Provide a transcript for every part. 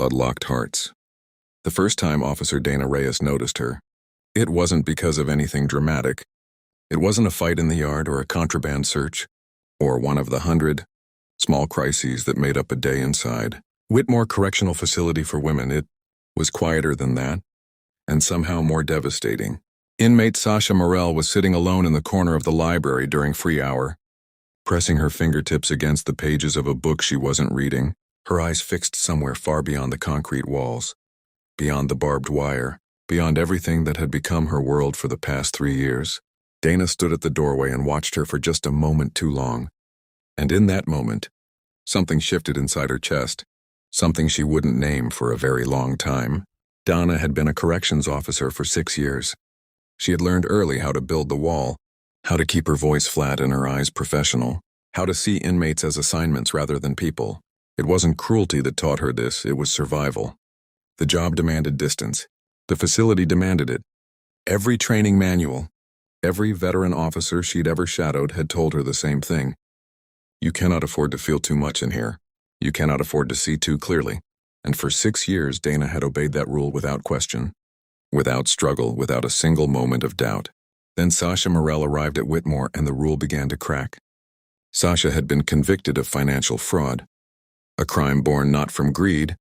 blood-locked hearts. The first time Officer Dana Reyes noticed her, it wasn't because of anything dramatic. It wasn't a fight in the yard or a contraband search, or one of the 100 small crises that made up a day inside Whitmore Correctional Facility for women. It was quieter than that, and somehow more devastating. Inmate Sasha Morel was sitting alone in the corner of the library during free hour, pressing her fingertips against the pages of a book she wasn't reading, her eyes fixed somewhere far beyond the concrete walls, beyond the barbed wire, beyond everything that had become her world for the past 3 years. Dana stood at the doorway and watched her for just a moment too long. And in that moment, something shifted inside her chest, something she wouldn't name for a very long time. Dana had been a corrections officer for 6 years. She had learned early how to build the wall, how to keep her voice flat and her eyes professional, how to see inmates as assignments rather than people. It wasn't cruelty that taught her this, it was survival. The job demanded distance. The facility demanded it. Every training manual, every veteran officer she'd ever shadowed had told her the same thing. You cannot afford to feel too much in here. You cannot afford to see too clearly. And for 6 years, Dana had obeyed that rule without question, without struggle, without a single moment of doubt. Then Sasha Morel arrived at Whitmore and the rule began to crack. Sasha had been convicted of financial fraud, a crime born not from greed,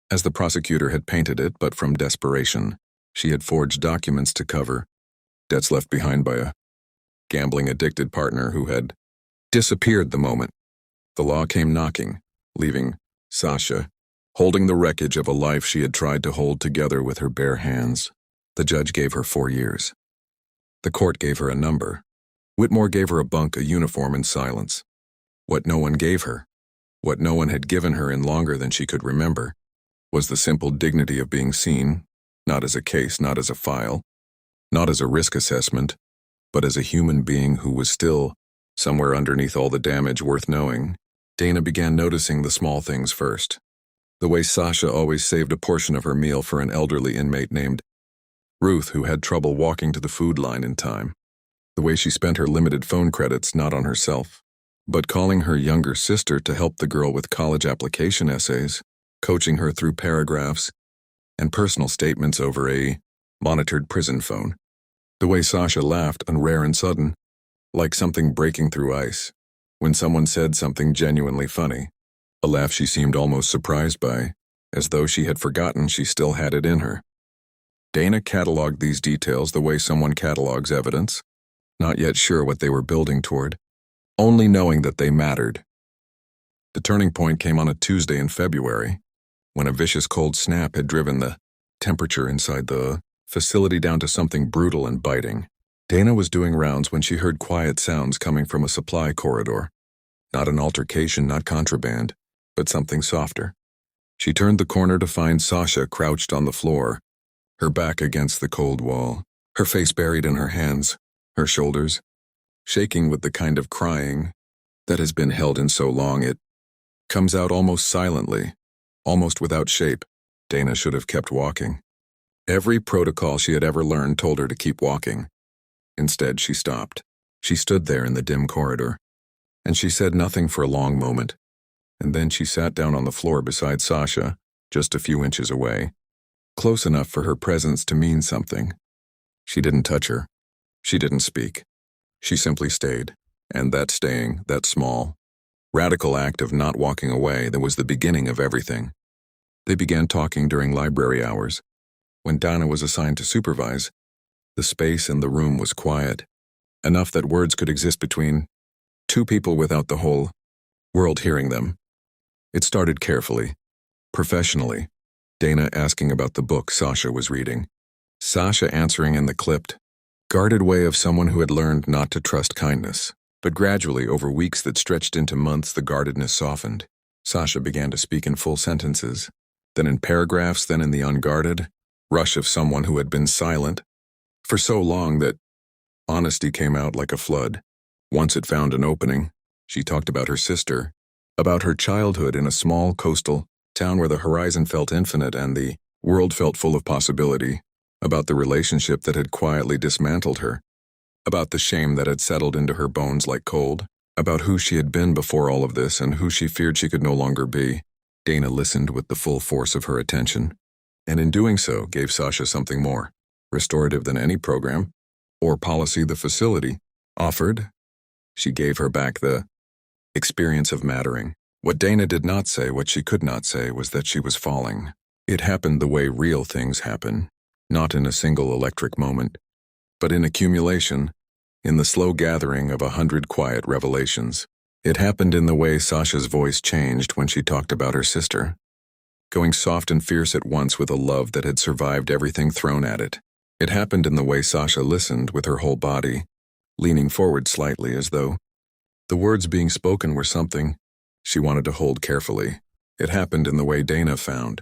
as the prosecutor had painted it, but from desperation. She had forged documents to cover debts left behind by a gambling-addicted partner who had disappeared the moment the law came knocking, leaving Sasha holding the wreckage of a life she had tried to hold together with her bare hands. The judge gave her 4 years. The court gave her a number. Whitmore gave her a bunk, a uniform, and silence. What no one gave her, what no one had given her in longer than she could remember, was the simple dignity of being seen, not as a case, not as a file, not as a risk assessment, but as a human being who was still, somewhere underneath all the damage, worth knowing. Dana began noticing the small things first. The way Sasha always saved a portion of her meal for an elderly inmate named Ruth who had trouble walking to the food line in time. The way she spent her limited phone credits not on herself, but calling her younger sister to help the girl with college application essays, coaching her through paragraphs and personal statements over a monitored prison phone. The way Sasha laughed, unrare and sudden, like something breaking through ice, when someone said something genuinely funny, a laugh she seemed almost surprised by, as though she had forgotten she still had it in her. Dana cataloged these details the way someone catalogs evidence, not yet sure what they were building toward, only knowing that they mattered. The turning point came on a Tuesday in February, when a vicious cold snap had driven the temperature inside the facility down to something brutal and biting. Dana was doing rounds when she heard quiet sounds coming from a supply corridor. Not an altercation, not contraband, but something softer. She turned the corner to find Sasha crouched on the floor, her back against the cold wall, her face buried in her hands, her shoulders shaking with the kind of crying that has been held in so long it comes out almost silently, almost without shape. Dana should have kept walking. Every protocol she had ever learned told her to keep walking. Instead, she stopped. She stood there in the dim corridor, and she said nothing for a long moment. And then she sat down on the floor beside Sasha, just a few inches away, close enough for her presence to mean something. She didn't touch her. She didn't speak. She simply stayed, and that staying, that small, radical act of not walking away, that was the beginning of everything. They began talking during library hours. When Dana was assigned to supervise, the space in the room was quiet, enough that words could exist between two people without the whole world hearing them. It started carefully, professionally, Dana asking about the book Sasha was reading, Sasha answering in the clipped, guarded way of someone who had learned not to trust kindness. But gradually, over weeks that stretched into months, the guardedness softened. Sasha began to speak in full sentences, then in paragraphs, then in the unguarded rush of someone who had been silent for so long that honesty came out like a flood. Once it found an opening, she talked about her sister, about her childhood in a small coastal town where the horizon felt infinite and the world felt full of possibility, about the relationship that had quietly dismantled her, about the shame that had settled into her bones like cold, about who she had been before all of this and who she feared she could no longer be. Dana listened with the full force of her attention, and in doing so gave Sasha something more restorative than any program or policy the facility offered. She gave her back the experience of mattering. What Dana did not say, what she could not say, was that she was falling. It happened the way real things happen, not in a single electric moment, but in accumulation, in the slow gathering of 100 quiet revelations. It happened in the way Sasha's voice changed when she talked about her sister, going soft and fierce at once with a love that had survived everything thrown at it. It happened in the way Sasha listened with her whole body, leaning forward slightly as though the words being spoken were something she wanted to hold carefully. It happened in the way Dana found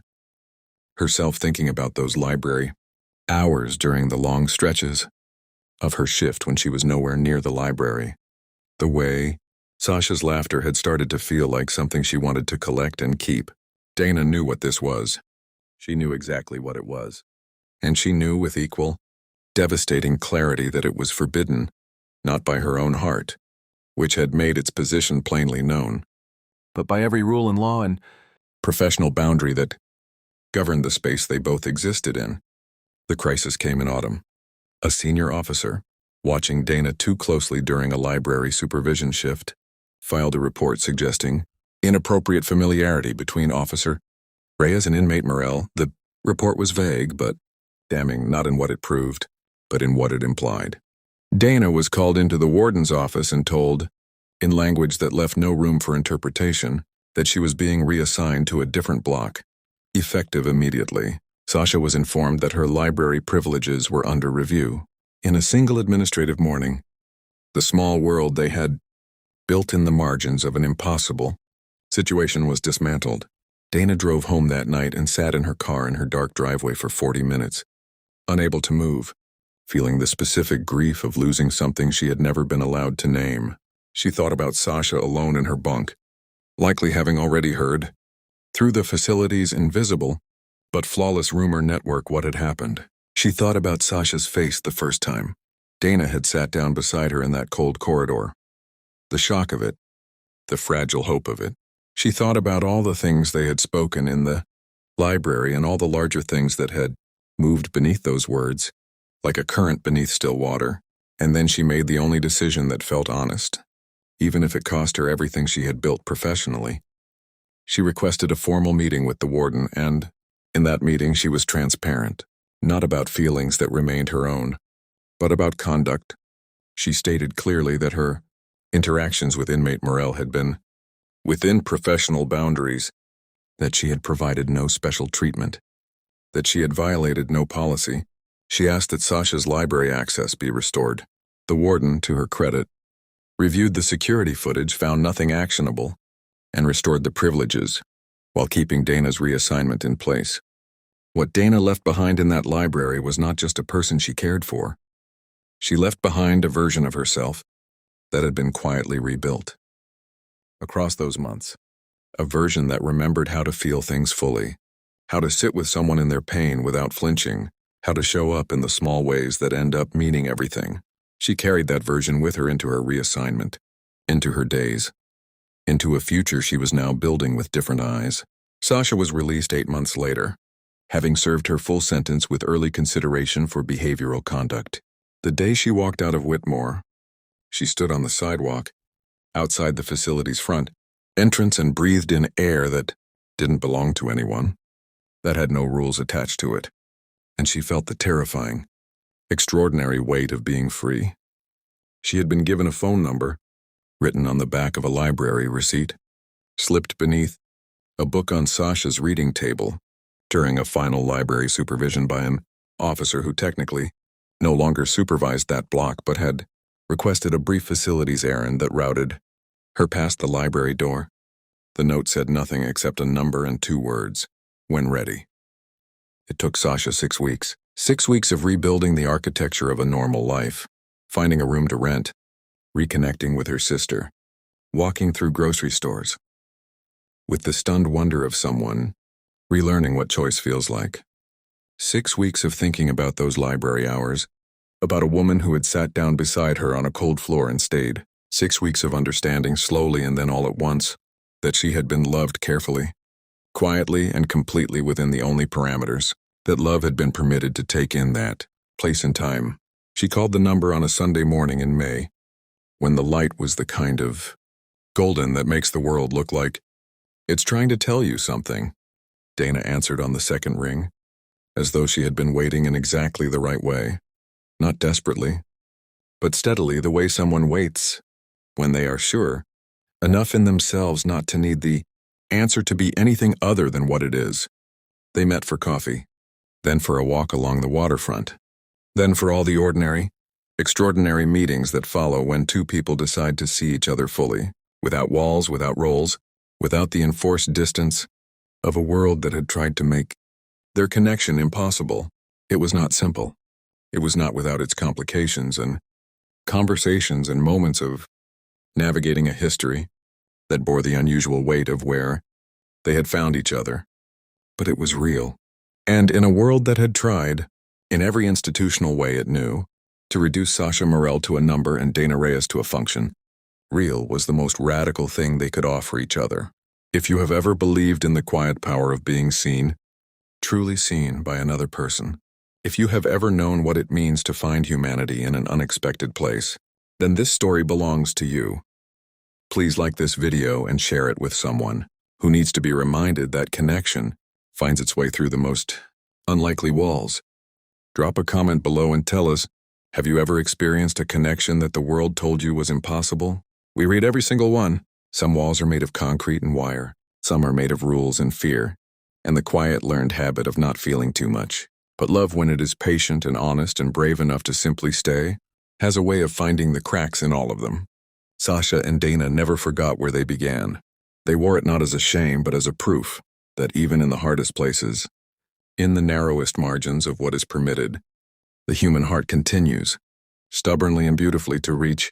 herself thinking about those library hours during the long stretches of her shift when she was nowhere near the library. The way Sasha's laughter had started to feel like something she wanted to collect and keep. Dana knew what this was. She knew exactly what it was. And she knew with equal, devastating clarity that it was forbidden, not by her own heart, which had made its position plainly known, but by every rule and law and professional boundary that governed the space they both existed in. The crisis came in autumn. A senior officer, watching Dana too closely during a library supervision shift, filed a report suggesting inappropriate familiarity between Officer Reyes and inmate Morel. The report was vague, but damning not in what it proved, but in what it implied. Dana was called into the warden's office and told, in language that left no room for interpretation, that she was being reassigned to a different block, effective immediately. Sasha was informed that her library privileges were under review. In a single administrative morning, the small world they had built in the margins of an impossible situation was dismantled. Dana drove home that night and sat in her car in her dark driveway for 40 minutes, unable to move, feeling the specific grief of losing something she had never been allowed to name. She thought about Sasha alone in her bunk, likely having already heard, through the facility's invisible but flawless rumor network, what had happened. She thought about Sasha's face the first time Dana had sat down beside her in that cold corridor. The shock of it, the fragile hope of it. She thought about all the things they had spoken in the library and all the larger things that had moved beneath those words, like a current beneath still water. And then she made the only decision that felt honest, even if it cost her everything she had built professionally. She requested a formal meeting with the warden, and in that meeting she was transparent, not about feelings that remained her own, but about conduct. She stated clearly that her interactions with inmate Morel had been within professional boundaries, that she had provided no special treatment, that she had violated no policy. She asked that Sasha's library access be restored. The warden, to her credit, reviewed the security footage, found nothing actionable, and restored the privileges, while keeping Dana's reassignment in place. What Dana left behind in that library was not just a person she cared for. She left behind a version of herself that had been quietly rebuilt. Across those months, a version that remembered how to feel things fully, how to sit with someone in their pain without flinching, how to show up in the small ways that end up meaning everything. She carried that version with her into her reassignment, into her days, into a future she was now building with different eyes. Sasha was released 8 months later, having served her full sentence with early consideration for behavioral conduct. The day she walked out of Whitmore, she stood on the sidewalk, outside the facility's front entrance, and breathed in air that didn't belong to anyone, that had no rules attached to it. And she felt the terrifying, extraordinary weight of being free. She had been given a phone number, written on the back of a library receipt, slipped beneath a book on Sasha's reading table during a final library supervision by an officer who technically no longer supervised that block but had requested a brief facilities errand that routed her past the library door. The note said nothing except a number and 2 words, "When ready." It took Sasha 6 weeks. 6 weeks of rebuilding the architecture of a normal life, finding a room to rent, reconnecting with her sister, walking through grocery stores, with the stunned wonder of someone relearning what choice feels like. 6 weeks of thinking about those library hours, about a woman who had sat down beside her on a cold floor and stayed. 6 weeks of understanding slowly and then all at once that she had been loved carefully, quietly and completely within the only parameters that love had been permitted to take in that place and time. She called the number on a Sunday morning in May, when the light was the kind of golden that makes the world look like it's trying to tell you something. Dana answered on the second ring, as though she had been waiting in exactly the right way. Not desperately, but steadily, the way someone waits when they are sure enough in themselves not to need the answer to be anything other than what it is. They met for coffee, then for a walk along the waterfront, then for all the ordinary, extraordinary meetings that follow when two people decide to see each other fully, without walls, without roles, without the enforced distance of a world that had tried to make their connection impossible. It was not simple. It was not without its complications and conversations and moments of navigating a history that bore the unusual weight of where they had found each other. But it was real. And in a world that had tried, in every institutional way it knew, to reduce Sasha Morel to a number and Dana Reyes to a function, real was the most radical thing they could offer each other. If you have ever believed in the quiet power of being seen, truly seen by another person, if you have ever known what it means to find humanity in an unexpected place, then this story belongs to you. Please like this video and share it with someone who needs to be reminded that connection finds its way through the most unlikely walls. Drop a comment below and tell us, have you ever experienced a connection that the world told you was impossible? We read every single one. Some walls are made of concrete and wire. Some are made of rules and fear, and the quiet learned habit of not feeling too much. But love, when it is patient and honest and brave enough to simply stay, has a way of finding the cracks in all of them. Sasha and Dana never forgot where they began. They wore it not as a shame, but as a proof that even in the hardest places, in the narrowest margins of what is permitted, the human heart continues, stubbornly and beautifully, to reach